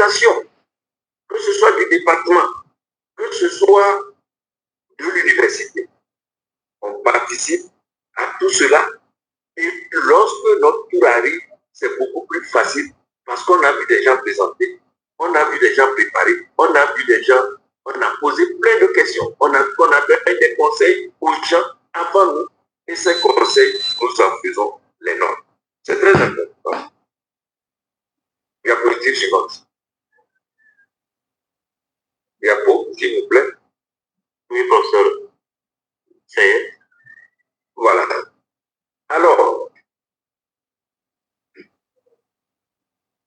l'organisation, que ce soit du département, que ce soit de l'université. On participe à tout cela et lorsque notre tour arrive, c'est beaucoup plus facile parce qu'on a vu des gens présenter, on a vu des gens préparer, on a vu des gens, on a posé plein de questions, on a donné des conseils aux gens avant nous et ces conseils, nous en faisons les normes. C'est très important. Diapositive suivante. Diapo, s'il vous plaît. Oui, professeur. C'est. Voilà. Alors,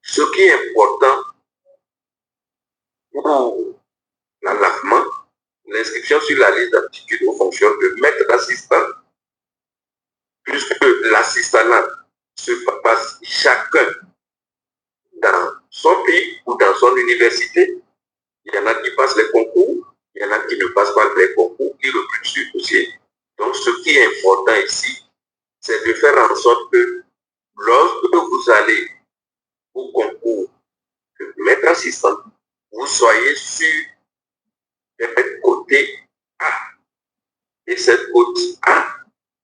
ce qui est important pour l'enlèvement, l'inscription sur la liste d'aptitude aux fonctions de maître assistant, puisque l'assistanat se passe chacun dans son pays ou dans son université. Il y en a qui passent les concours, il y en a qui ne passent pas les concours, qui recrutent sur dossier. Donc, ce qui est important ici, c'est de faire en sorte que lorsque vous allez au concours de maître assistant, vous soyez sur le côté A. Et cette côte A,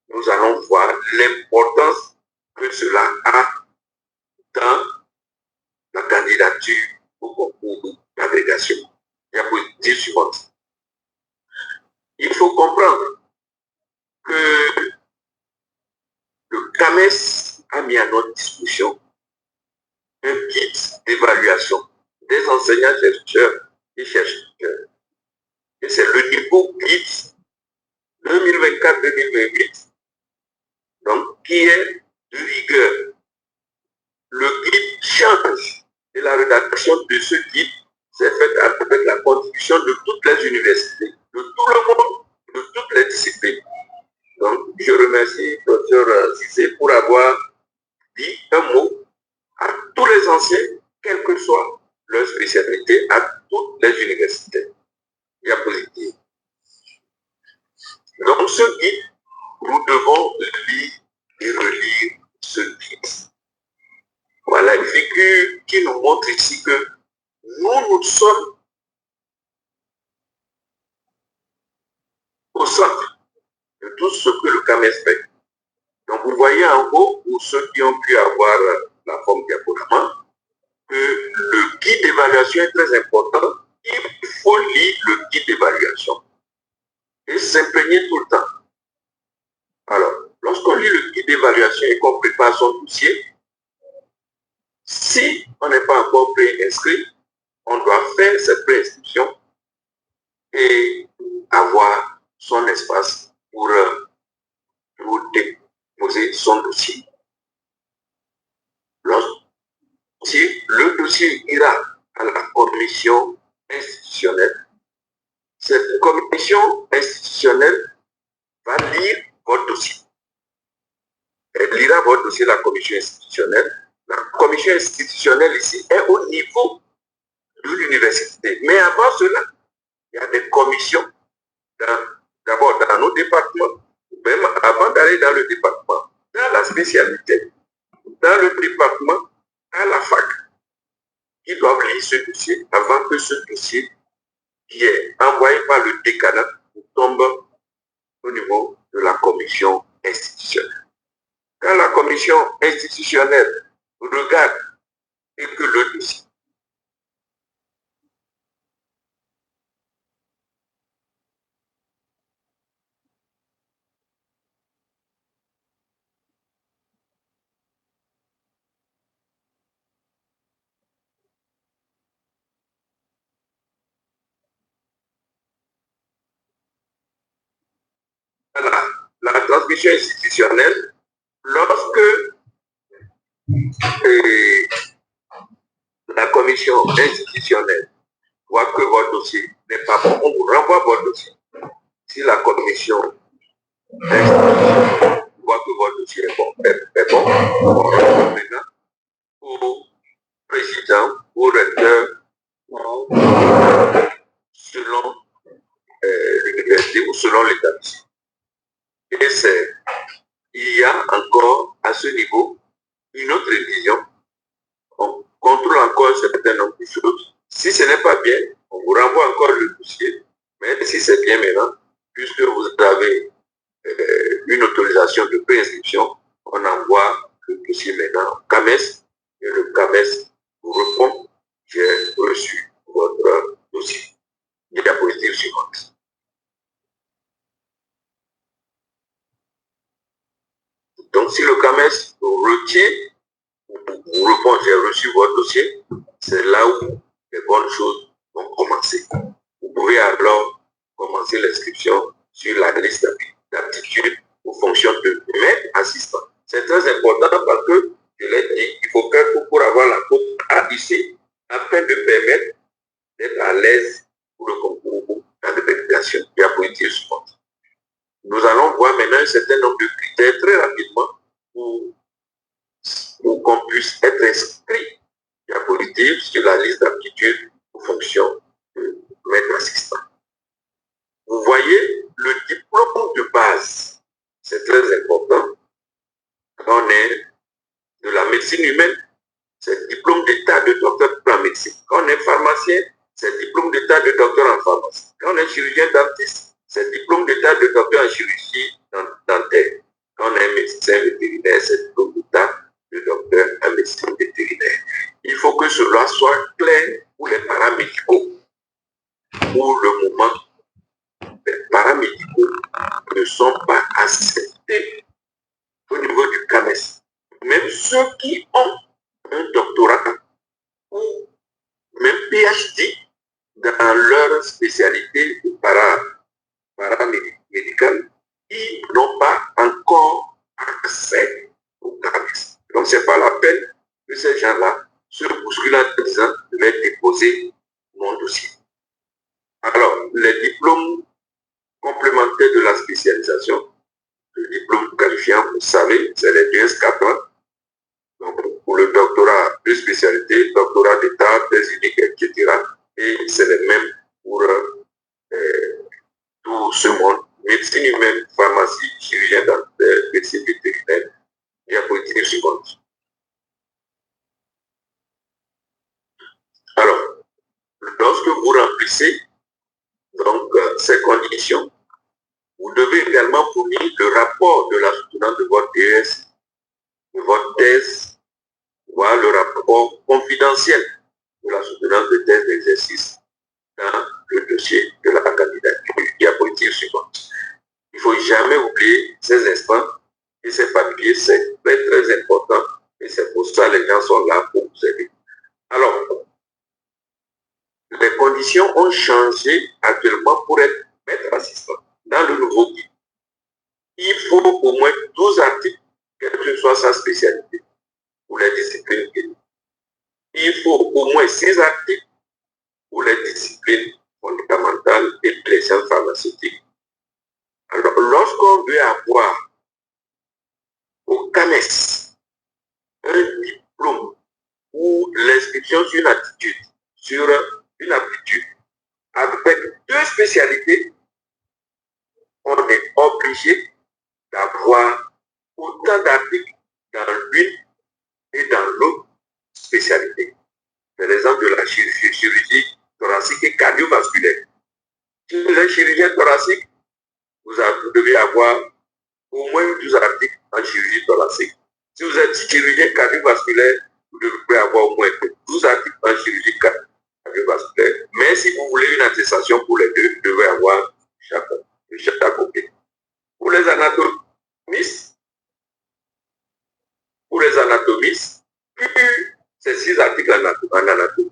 nous allons voir l'importance que cela a dans la candidature au concours d'agrégation. Diapositive suivante. Il faut comprendre que le CAMES a mis à notre disposition un guide d'évaluation des enseignants, chercheurs et chercheurs. Et c'est le niveau guide 2024-2028, donc qui est de rigueur. Le guide change et la rédaction de ce guide s'est faite avec la contribution de toutes les universités, de tout le monde, de toutes les disciplines. Donc, je remercie Dr Cissé pour avoir dit un mot à tous les anciens, quelle que soit leur spécialité, à toutes les universités. Diapositive. Donc, ce guide, nous devons lire et relire ce guide. Voilà une figure qui nous montre ici que nous sommes au centre de tout ce que le CAMES fait. Donc, vous voyez en haut, pour ceux qui ont pu avoir la forme diaporama, que le guide d'évaluation est très important. Il faut lire le guide d'évaluation et s'imprégner tout le temps. Alors, lorsqu'on lit le guide d'évaluation et qu'on prépare son dossier, si on n'est pas encore pré-inscrit, on doit faire cette préinscription et avoir son espace pour déposer son dossier. Si le dossier ira à la commission institutionnelle, cette commission institutionnelle va lire votre dossier. Elle lira votre dossier, la commission institutionnelle. La commission institutionnelle ici est au niveau de l'université. Mais avant cela, il y a des commissions, d'abord dans nos départements, même avant d'aller dans le département, dans la spécialité, dans le département, à la fac, qui doivent lire ce dossier avant que ce dossier qui est envoyé par le décanat tombe au niveau de la commission institutionnelle. Quand la commission institutionnelle regarde et que le dossier la transmission institutionnelle, lorsque la commission institutionnelle voit que votre dossier n'est pas bon, on vous renvoie votre dossier. Si la commission institutionnelle voit que votre dossier est bon, on renvoie maintenant au président, au recteur, selon l'université ou selon l'établissement. Et il y a encore à ce niveau une autre vision. On contrôle encore un certain nombre de choses ce n'est pas bien, on vous renvoie encore le dossier, mais si c'est bien maintenant, puisque vous avez une autorisation de préinscription, on envoie le dossier maintenant au CAMES et le CAMES vous répond, j'ai reçu votre dossier. Diapositive suivante. Donc, si le CAMES retient, vous répond, j'ai reçu votre dossier, c'est là où les bonnes choses vont commencer. Vous pouvez alors commencer l'inscription sur la liste d'aptitudes aux fonctions de maître assistant. C'est très important parce que, je l'ai dit, il faut faire tout pour avoir la cote A ici, afin de permettre d'être à l'aise pour le concours dans l'évaluation. Diapositive suivante. Nous allons voir maintenant un certain nombre de critères très rapidement pour qu'on puisse être inscrit diapositive sur la liste d'aptitudes aux fonctions de maître assistant. Vous voyez le diplôme de base, c'est très important. Quand on est de la médecine humaine, c'est diplôme d'état de docteur en médecine. Quand on est pharmacien, c'est diplôme d'état de docteur en pharmacie. Quand on est chirurgien dentiste, c'est diplôme d'état de docteur en chirurgie dentaire. Quand on est médecin vétérinaire, c'est diplôme d'état de docteur en médecine vétérinaire. Il faut que cela soit clair pour les paramédicaux. Pour le moment, les paramédicaux ne sont pas acceptés au niveau du CAMES. Même ceux qui ont un doctorat ou même PhD dans leur spécialité de paramédicale, ils n'ont pas encore accès au CAMES. Donc, ce n'est pas la peine que ces gens-là se bousculent en disant je vais déposer mon dossier. Alors, les diplômes complémentaires de la spécialisation, le diplôme qualifiant, vous savez, c'est les DS 4 ans. Donc, pour le doctorat de spécialité, doctorat d'état, thèse unique, etc. Et c'est les mêmes pour tout ce monde. Médecine humaine, pharmacie, chirurgien dentaire, médecine vétérinaire, diapositive suivante. Alors, lorsque vous remplissez donc, ces conditions, vous devez également fournir le rapport de la soutenance de votre DS, de votre thèse, voire le rapport confidentiel de la soutenance de thèse d'exercice dans le dossier de la candidature. Diapositive suivante. Il ne faut jamais oublier ces instants et ces papiers, c'est très très important et c'est pour ça que les gens sont là pour vous aider. Alors, les conditions ont changé actuellement pour être maître assistant. Dans le nouveau guide, il faut au moins 12 articles, quelle que soit sa spécialité, pour les disciplines cliniques. Il faut au moins 6 articles pour les disciplines fondamentales et les sciences pharmaceutiques. Alors, lorsqu'on veut avoir au CAMES un diplôme ou l'inscription sur une aptitude avec 2 spécialités, on est obligé d'avoir autant d'articles dans l'une et dans l'autre spécialité. Par exemple, de la chirurgie thoracique et cardiovasculaire. Si vous êtes chirurgien thoracique, vous devez avoir au moins 12 articles en chirurgie thoracique. Si vous êtes chirurgien cardiovasculaire, vous devez avoir au moins 12 articles en chirurgie cardiovasculaire. Mais si vous voulez une attestation pour les deux, vous devez avoir chaque côté. Pour les anatomistes, c'est 6 articles en anatomie.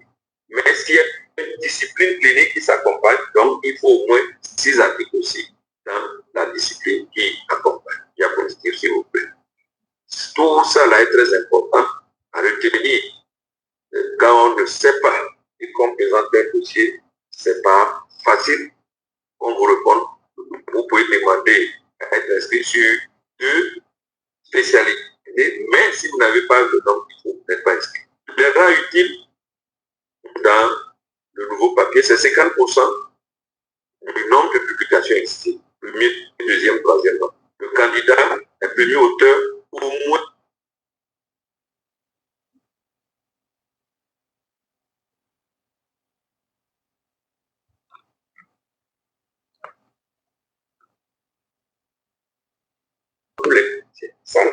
Mais s'il y a une discipline clinique qui s'accompagne, donc il faut au moins 6 articles aussi dans la discipline qui accompagne. Diapositive, s'il vous plaît. Tout ça là est très important à retenir. Quand on ne sait pas et qu'on présente un dossier, ce n'est pas facile qu'on vous réponde. Vous pouvez demander à être inscrit sur 2 spécialités, mais si vous n'avez pas le nom, vous n'êtes pas inscrit. Le rang utile dans le nouveau papier, c'est 50% du nombre de publications existantes. Premier, deuxième, troisième. Le candidat est devenu auteur au moins 5.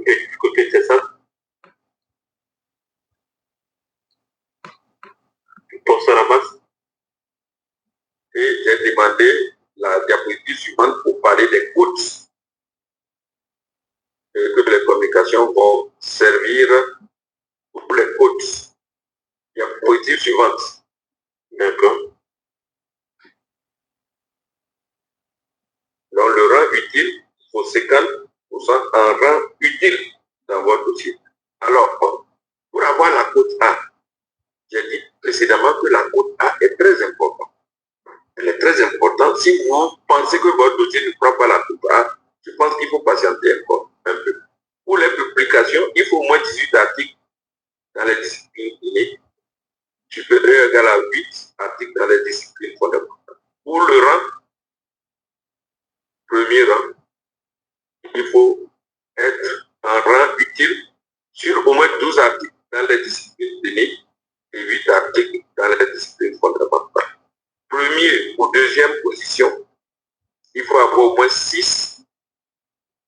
Et du côté de ça, pour se ramasser, et j'ai demandé la diapositive suivante pour parler des codes que les communications vont servir pour les codes. Diapositive suivante. D'accord. Dans le rang utile, il faut 50% en rang utile dans votre dossier. Alors, pour avoir la cote A, j'ai dit précédemment que la cote A est très importante. Elle est très importante. Si vous pensez que votre dossier ne prend pas la cote A, je pense qu'il faut patienter encore un peu. Pour les publications, il faut au moins 18 articles dans les disciplines cliniques, supérieur égal à 8 articles dans les disciplines fondamentales. Pour le rang, premier rang, il faut être en rang utile sur au moins 12 articles dans les disciplines cliniques et 8 articles dans les disciplines fondamentales. Premier ou deuxième position, il faut avoir au moins 6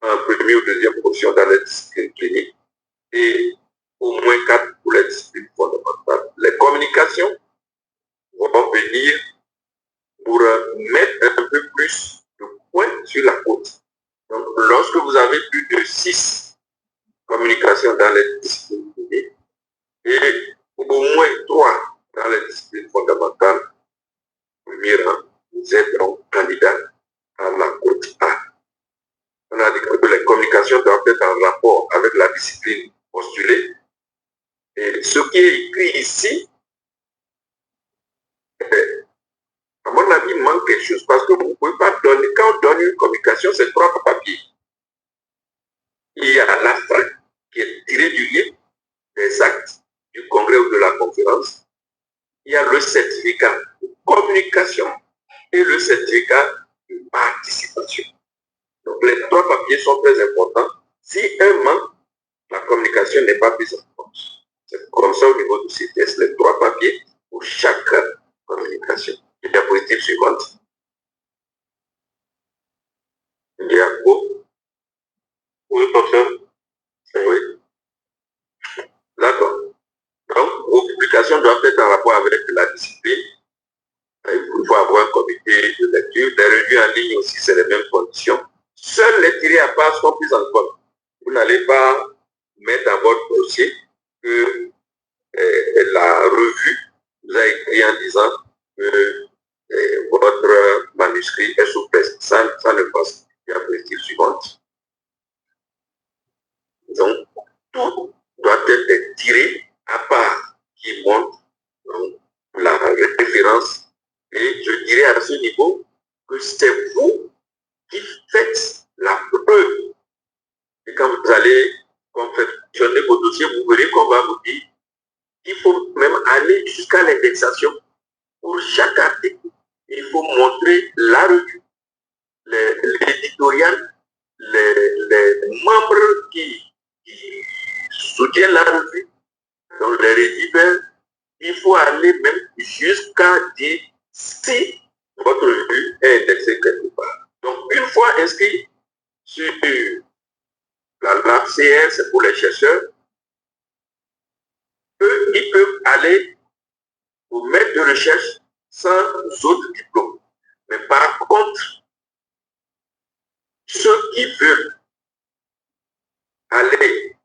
en première ou deuxième position dans les disciplines cliniques et au moins 4 pour les disciplines fondamentales. Les communications vont venir pour mettre un peu plus de points sur la côte. Donc, lorsque vous avez plus de 6 communications dans les disciplines cliniques et au moins 3 dans les disciplines fondamentales, premier rang, vous êtes donc candidat à la côte A. On a dit que les communications doivent être en rapport avec la discipline postulée. Et ce qui est écrit ici, à mon avis, il manque quelque chose parce que vous ne pouvez pas donner, quand on donne une communication, c'est 3 papiers. Il y a la fin qui est tirée du livre, des actes du congrès ou de la conférence. Il y a le certificat de communication et le certificat de participation. Donc les 3 papiers sont très importants. Si un manque, la communication n'est pas prise en compte. C'est comme ça au niveau du CTS, les 3 papiers pour chaque communication. Diapositive suivante. Diapo. Oui, professeur. Oui. D'accord. Donc, vos publications doivent être en rapport avec la discipline. Il faut avoir un comité de lecture. Les revues en ligne aussi, c'est les mêmes conditions. Seuls les tirés à part sont pris en compte. Vous n'allez pas mettre dans votre dossier que la revue vous a écrit en disant que votre manuscrit est sous presse. Ça ne passe pas. Diapositive suivante. Donc, tout doit être tiré à part qui montre donc, la référence. Et je dirais à ce niveau que c'est vous qui faites la preuve. Et quand vous allez confectionner vos dossiers, vous verrez qu'on va vous dire qu'il faut même aller jusqu'à l'indexation. Pour chaque article, il faut montrer la revue, l'éditorial, les membres qui soutiennent la revue, donc les rédacteurs. Il faut aller même jusqu'à dire si votre revue est indexée quelque part. Donc, une fois inscrit sur l'ACR, c'est pour les chercheurs, eux, ils peuvent aller au maître de recherche sans autre diplôme. Mais par contre, ceux qui veulent aller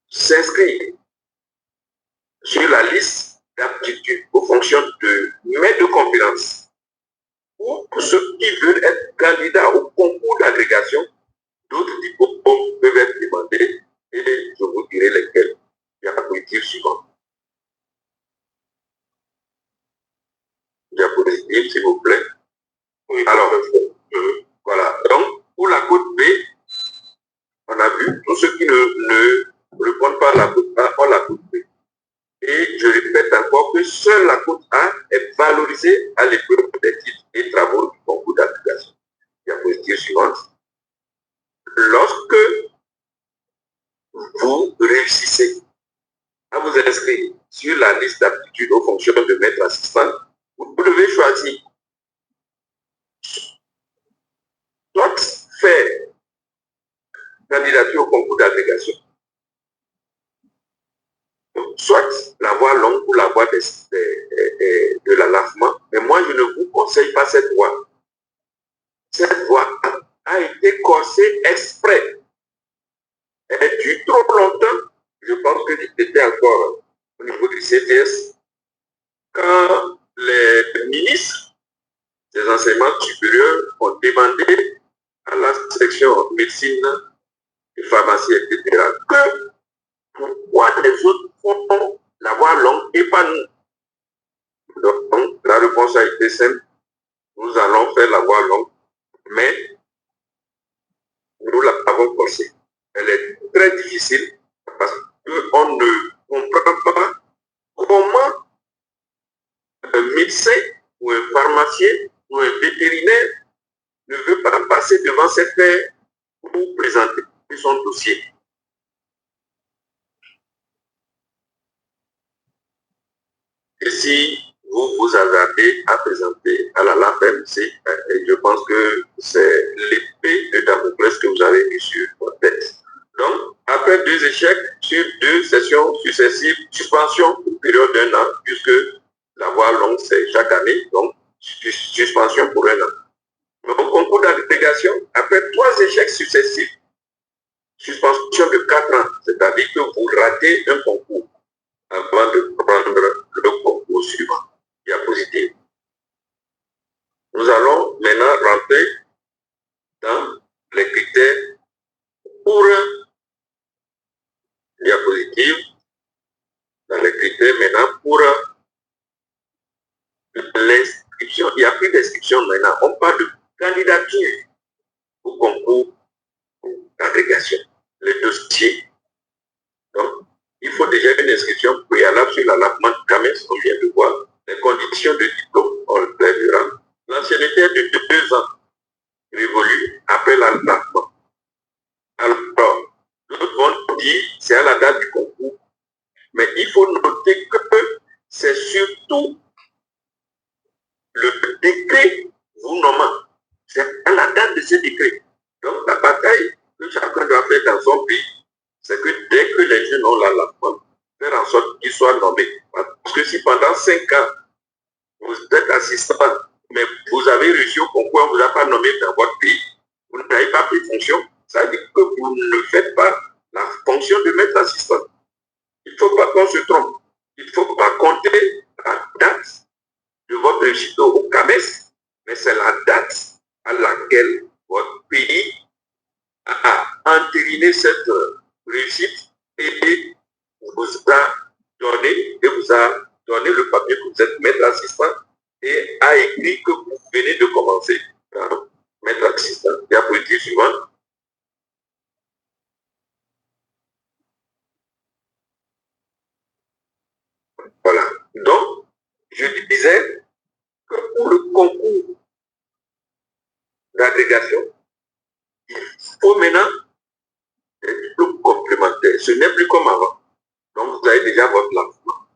s'inscrire sur la liste d'aptitude aux fonctions de maître de conférence ou pour ceux qui veulent être candidats au concours d'agrégation, d'autres diplômes peuvent être demandés et je vous dirai lesquels. Diapositive suivante. Diapositive, s'il vous plaît. Oui. Alors, voilà. Donc, pour la côte B, on a vu tous ceux qui ne répondent pas à la côte A ont la côte B. Et je répète, dans suivante. Lorsque vous réussissez à vous inscrire sur la liste d'aptitude aux fonctions de maître assistant, vous devez choisir soit faire candidature au concours d'agrégation, soit la voie longue ou la voie de l'alarmement. Mais moi, je ne vous conseille pas cette voie. Cette voie a été corsée exprès. Elle dure trop longtemps. Je pense que j'étais encore au niveau du CTS. Quand les ministres des enseignements supérieurs ont demandé à la section médecine et pharmacie, etc., que pourquoi les autres font la voie longue et pas nous. Donc, la réponse a été simple. Nous allons faire la voie longue, mais nous l'avons corsée. Elle est très difficile parce qu'on ne comprend pas comment un médecin ou un pharmacien ou un vétérinaire ne veut pas passer devant ses pairs pour présenter son dossier. Et si vous vous hasardez à présenter à la LAFMC, je pense que c'est l'épée de Damoclès que vous avez eu sur votre tête. Donc, après 2 échecs sur 2 sessions successives, suspension pour période d'1 an, puisque la voie longue, c'est chaque année, donc suspension pour 1 an. Donc, au concours d'agrégation, après 3 échecs successifs, suspension de 4 ans, c'est-à-dire que vous ratez un concours avant de prendre le concours suivant, diapositive. Nous allons maintenant rentrer dans les critères pour diapositive, dans les critères maintenant pour l'inscription. Il n'y a plus d'inscription maintenant. On parle de candidature au concours d'agrégation. Les dossiers. Donc, il faut déjà une inscription préalable sur l'allèvement du CAMES, on vient de voir. Les conditions de diplôme, on le verra. L'ancienneté de 2 ans révolue après l'allèvement. Alors, d'autres vont dire c'est à la date du concours. Mais il faut noter que c'est surtout le décret vous nommant. C'est à la date de ce décret. Donc, la bataille que chacun doit faire dans son pays, c'est que dès que les jeunes ont l'allèvement, faire en sorte qu'ils soient nommés. Parce que si pendant 5 ans, vous êtes assistant, mais vous avez réussi au concours, on ne vous a pas nommé dans votre pays, vous n'avez pas pris fonction, ça veut dire que vous ne faites pas la fonction de maître assistant. Il ne faut pas qu'on se trompe. Il ne faut pas compter la date de votre réussite au CAMES, mais c'est la date à laquelle votre pays a entériné cette réussite et vous a donné le papier que vous êtes maître assistant et a écrit que vous venez de commencer maître assistant. Diapositive suivante. Voilà. Donc, je disais que pour le concours d'agrégation, il faut maintenant des diplômes complémentaires. Ce n'est plus comme avant. Donc, vous avez déjà votre lancement.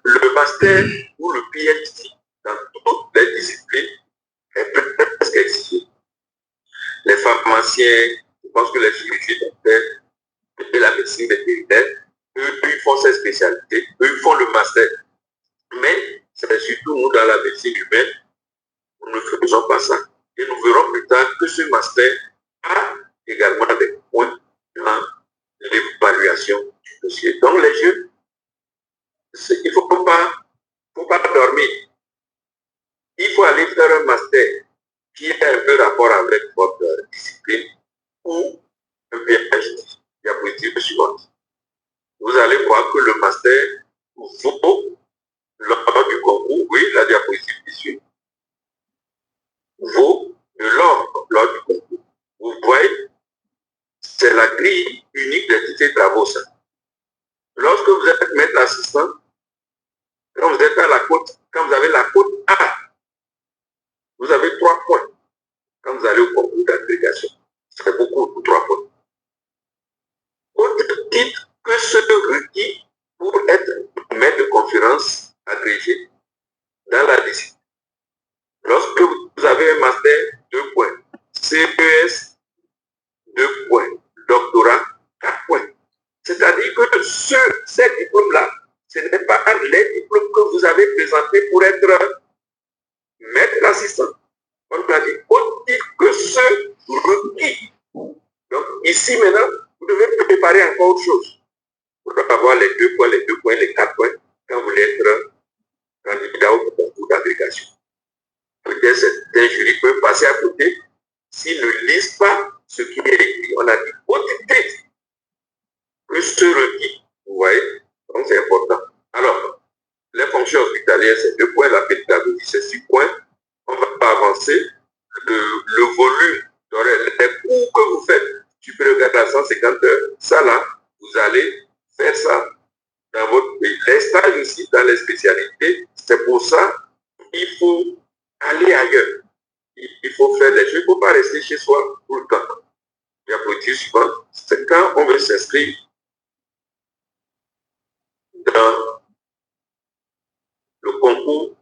Le master ou le PhD dans toutes les disciplines est presque exigé. Les pharmaciens, je pense que les chirurgiens dentaires et la médecine vétérinaire, eux, ils font ces spécialités, eux, ils font le master. Mais c'est surtout nous, dans la médecine humaine, nous ne faisons pas ça. Et nous verrons plus tard que ce master a également des points dans l'évaluation du dossier. Donc, les jeunes, il ne faut pas dormir. Il faut aller faire un master qui a un peu rapport avec votre discipline ou un PhD. Diapositive suivante. Vous allez voir que le master vaut, lors du concours, oui, la diapositive qui suit, vaut de l'or lors du concours. Vous voyez, c'est la grille unique des titres de travaux. Ça. Lorsque vous êtes maître assistant, quand vous êtes à la côte, quand vous avez la côte A, vous avez 3 points. Quand vous allez CES, 2 points. Doctorat, 4 points. C'est-à-dire que ces diplômes-là, ce n'est pas les diplômes que vous avez présentés pour être maître assistant. On a dit, au titre que ce requis. Donc, ici, maintenant, vous devez préparer encore autre chose. Pour avoir les 2 points, les 4 points, quand vous voulez être candidat au concours d'agrégation. Peut-être certains jurys peuvent passer à côté s'ils ne lisent pas ce qui est écrit. On a dit, au titre que ce requis. Vous voyez? Donc, c'est important. Alors, les fonctions hospitalières, c'est 2 points. La pédagogie, c'est 6 points. On ne va pas avancer. Le volume, les cours que vous faites, supérieur à 150 heures, ça là, vous allez faire ça dans votre pays. Les stages aussi, dans les spécialités, c'est pour ça qu'il faut aller ailleurs. Il faut faire des choses. Il ne faut pas rester chez soi tout le temps. Il y a pour dire souvent, c'est quand on veut s'inscrire dans le concours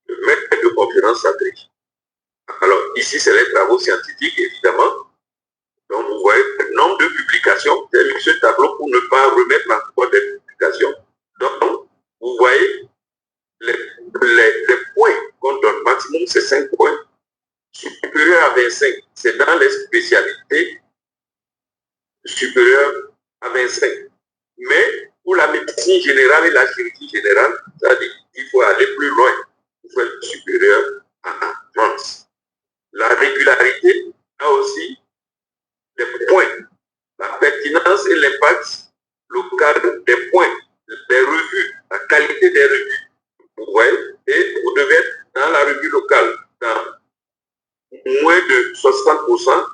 de maître de conférence sacrée. Alors, ici, c'est les travaux scientifiques, évidemment. Donc, vous voyez le nombre de publications. C'est mis ce tableau pour ne pas remettre encore des publications. Donc, vous voyez les points qu'on donne. Maximum, c'est 5 points. Supérieur à 25, c'est dans les spécialités supérieures à 25. Mais pour la médecine générale et la chirurgie générale, c'est-à-dire qu'il faut aller plus loin. Il faut être supérieur à 30. La régularité a aussi des points. La pertinence et l'impact local des points, des revues, la qualité des revues. Vous voyez, et vous devez être dans la revue locale, dans moins de 60%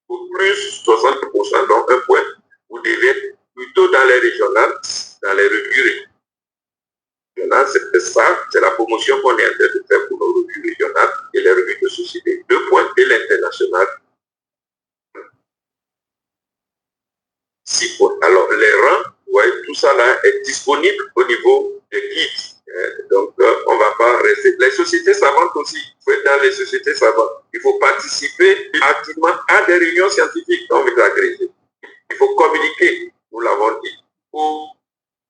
ou plus 60%, donc 1 point. Vous devez être plutôt dans les régionales, dans les revues régionales. C'est ça, c'est la promotion qu'on est en train de faire pour nos revues régionales et les revues de société. 2 points et l'international. 6 points. Alors, les rangs, vous voyez, tout ça là est disponible au niveau des guides. Donc, on ne va pas rester. Les sociétés savantes aussi, il faut être dans les sociétés savantes. Il faut participer activement à des réunions scientifiques dans votre agrégé. Il faut communiquer, nous l'avons dit, pour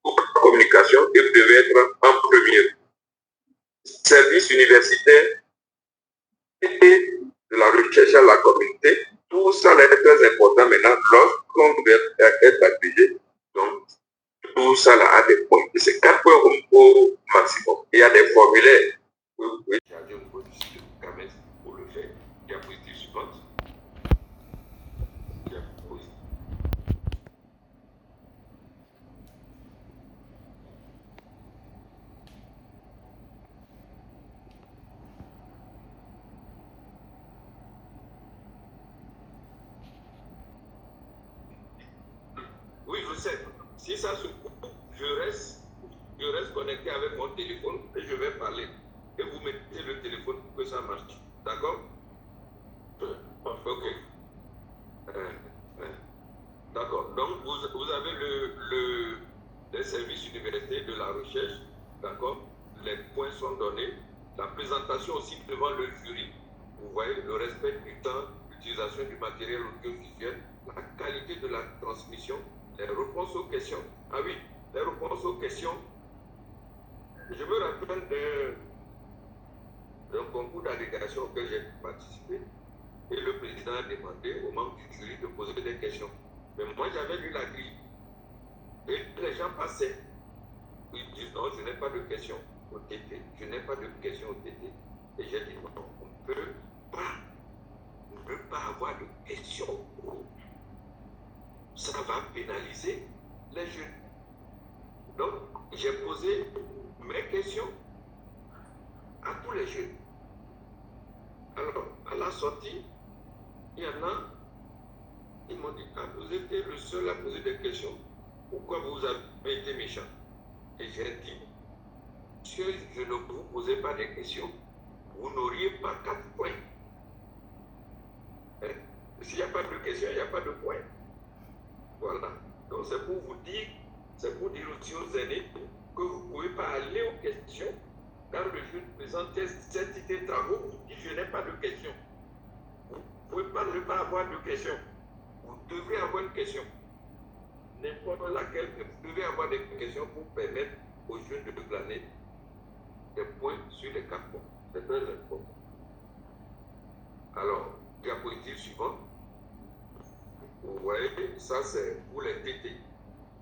la communication, et vous devez être en premier. Service universitaire et de la recherche à la communauté, tout ça est très important maintenant lorsqu'on veut être agrégé. Donc, tout ça là a des points. Et c'est 4 points au maximum. Il y a des formulaires. Vous pouvez charger au niveau du site de CAMES pour le faire. Diapositive suivante. Diapositive. Oui, je sais. Si ça se coupe, je reste connecté avec mon téléphone et je vais parler. Et vous mettez le téléphone pour que ça marche. D'accord? Ok. D'accord. Donc, vous avez les services universitaires de la recherche. D'accord? Les points sont donnés. La présentation aussi devant le jury. Vous voyez le respect du temps, l'utilisation du matériel audiovisuel, la qualité de la transmission, les réponses aux questions. Ah oui, les réponses aux questions. Je me rappelle d'un concours d'agrégation auquel j'ai participé et le président a demandé aux membres du jury de poser des questions. Mais moi, j'avais lu la grille et les gens passaient. Ils disent non, je n'ai pas de questions au TT. Je n'ai pas de questions au TT. Et j'ai dit non, on ne peut pas avoir de questions. Ça va pénaliser les jeunes. Donc, j'ai posé mes questions à tous les jeunes. Alors, à la sortie, il y en a, ils m'ont dit, ah, vous étiez le seul à poser des questions. Pourquoi vous avez été méchant? Et j'ai dit, si je ne vous posais pas des questions, vous n'auriez pas 4 points. Hein? S'il n'y a pas de questions, il n'y a pas de points. Voilà. Donc c'est pour vous dire, c'est pour dire aussi aux aînés que vous ne pouvez pas aller aux questions. Quand le juge présente cette idée de travaux, vous dites je n'ai pas de questions. Vous ne pouvez pas le pas avoir de questions. Vous devez avoir une question. N'importe laquelle, vous devez avoir des questions pour permettre aux jeunes de glaner des points sur les 4 points. C'est très important. Alors, diapositive suivante. Vous voyez, ça c'est pour les TT.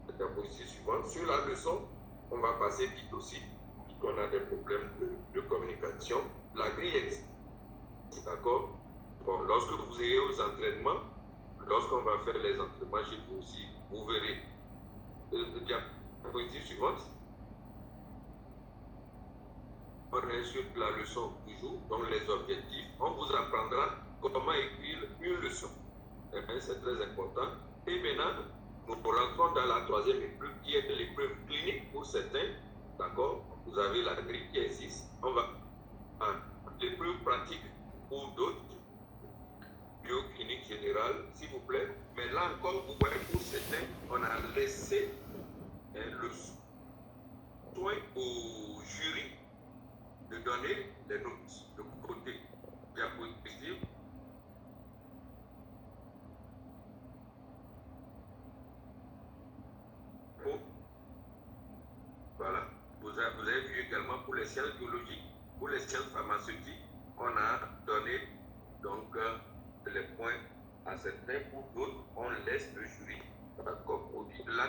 La diapositive suivante. Sur la leçon, on va passer vite aussi, puisqu'on a des problèmes de communication. La grille existe. D'accord? Bon, lorsque vous irez aux entraînements, lorsqu'on va faire les entraînements chez vous aussi, vous verrez. Diapositive suivante. On est sur la leçon toujours, donc les objectifs. On vous apprendra comment écrire une leçon. C'est très important. Et maintenant, nous rentrons dans la troisième épreuve qui est l'épreuve clinique pour certains. D'accord? Vous avez la grille qui existe. On va à l'épreuve pratique pour d'autres. Bioclinique générale, s'il vous plaît. Mais là encore, vous voyez, pour certains, on a laissé le soin au jury de donner les notes de côté diapositive. Voilà. Vous avez vu également pour les sciences biologiques, pour les sciences pharmaceutiques, on a donné donc les points à certains, pour d'autres, on laisse le jury comme là.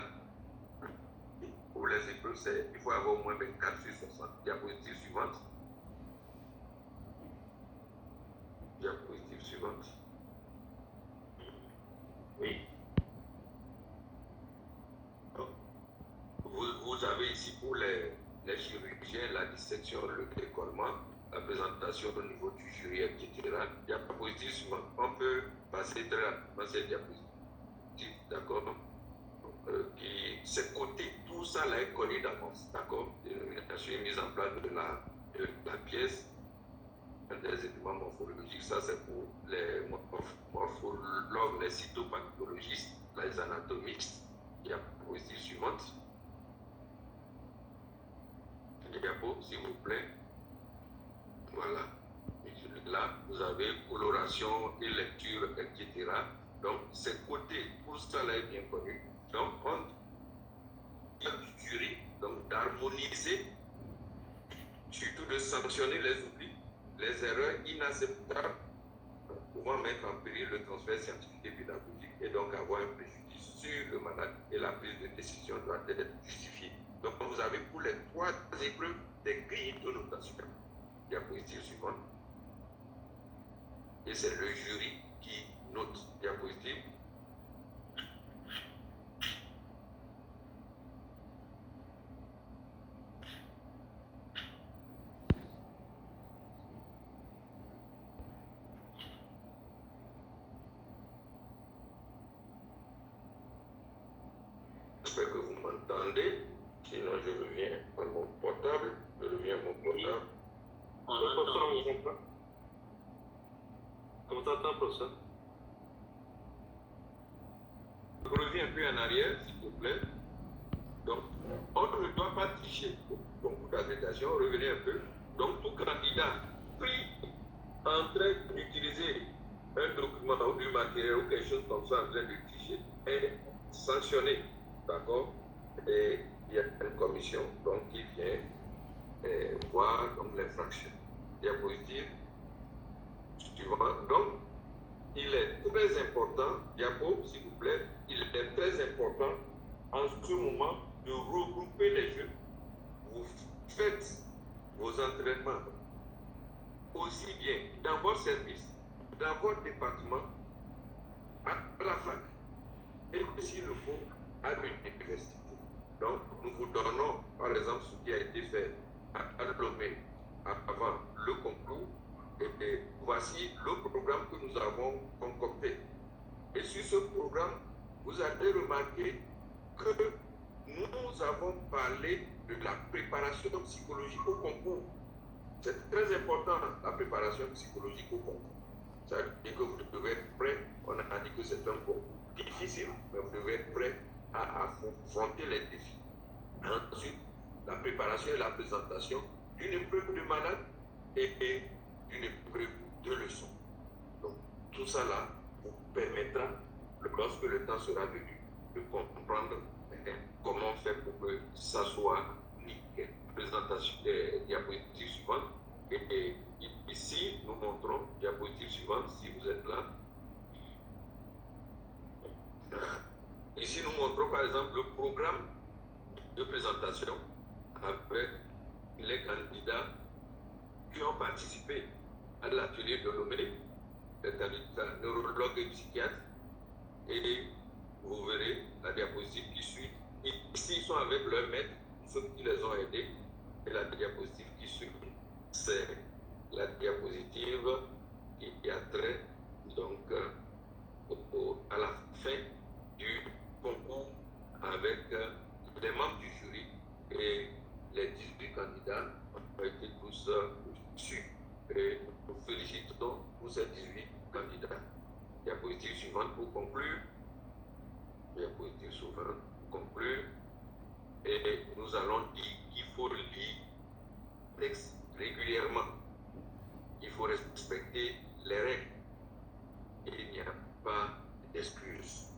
Pour les épreuves, il faut avoir au moins 24 sur 60. Diapositive suivante. Diapositive suivante. Oui. Donc, vous avez ici pour les chirurgiens la dissection, le décollement, la présentation au niveau du jury, etc. Diapositive suivante. On peut passer très rapidement cette diapositive, d'accord? C'est côté, tout ça là est connu d'avance, d'accord? Dénomination et mise en place de la pièce, des éléments morphologiques, ça c'est pour les morphologues, les cytopathologistes, les anatomistes. Diapositive suivante. Diapo, s'il vous plaît. Voilà. Et là, vous avez coloration et lecture, etc. Donc, c'est côté, tout ça là est bien connu. Donc, on dit du jury, donc d'harmoniser, surtout de sanctionner les oublis, les erreurs inacceptables, pouvant mettre en péril le transfert scientifique et pédagogique et donc avoir un préjudice sur le malade et la prise de décision doit être justifiée. Donc, vous avez pour les 3 épreuves des grilles de notation. Diapositive suivante. Et c'est le jury qui note. Diapositive. J'espère que vous m'entendez. Sinon, je reviens à mon portable. Je reviens à mon portable. On t'entend, professeur. Je reviens un peu en arrière, s'il vous plaît. Donc, on ne doit pas tricher au concours d'agrégation. Revenez un peu. Donc, tout candidat pris en train d'utiliser un document ou du matériel ou quelque chose comme ça en train de tricher est sanctionné. D'accord? Et il y a une commission donc, qui vient voir donc, l'infraction. Diapositive suivante. Donc, il est très important, Diapo, s'il vous plaît, il est très important en ce moment de regrouper les jeunes. Vous faites vos entraînements aussi bien dans votre service, dans votre département, à la fac, et s'il le faut, à l'université. Donc, nous vous donnons, par exemple, ce qui a été fait à Lomé avant le concours. Et voici le programme que nous avons concocté. Et sur ce programme, vous avez remarqué que nous avons parlé de la préparation psychologique au concours. C'est très important, la préparation psychologique au concours. Ça veut dire que vous devez être prêt. On a dit que c'est un concours difficile, mais vous devez être prêt à affronter les défis. Ensuite, la préparation et la présentation d'une épreuve de malade et d'une épreuve de leçon. Donc, tout ça là, vous permettra, lorsque le temps sera venu, de comprendre comment faire pour que ça soit nickel. Présentation des diapositives suivantes. Et ici, nous montrons, diapositive suivante, si vous êtes là. Ici, nous montrons par exemple le programme de présentation avec les candidats qui ont participé à l'atelier de Lomé, les candidats neurologues et psychiatres. Et vous verrez la diapositive qui suit. Ici, ils sont avec leur maître, ceux qui les ont aidés. Et la diapositive qui suit, c'est la diapositive qui a trait donc à la fin du concours avec les membres du jury et les 18 candidats ont été tous reçus. Et nous félicitons pour ces 18 candidats. Diapositive suivante pour conclure. Diapositive suivante pour conclure. Et nous allons dire qu'il faut lire le texte régulièrement. Il faut respecter les règles. Il n'y a pas d'excuses.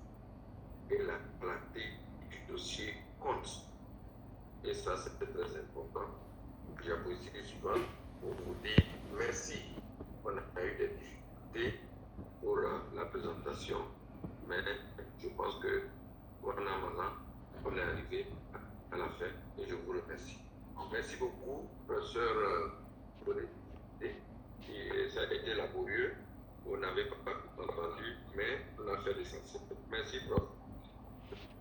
Et la clarté du dossier compte. Et ça, c'est très important. Diapositive suivante pour vous dire merci. On a eu des difficultés pour la présentation, mais je pense que maintenant, on est arrivé à la fin et je vous remercie. Merci beaucoup, professeur, pour les idées. Ça a été laborieux.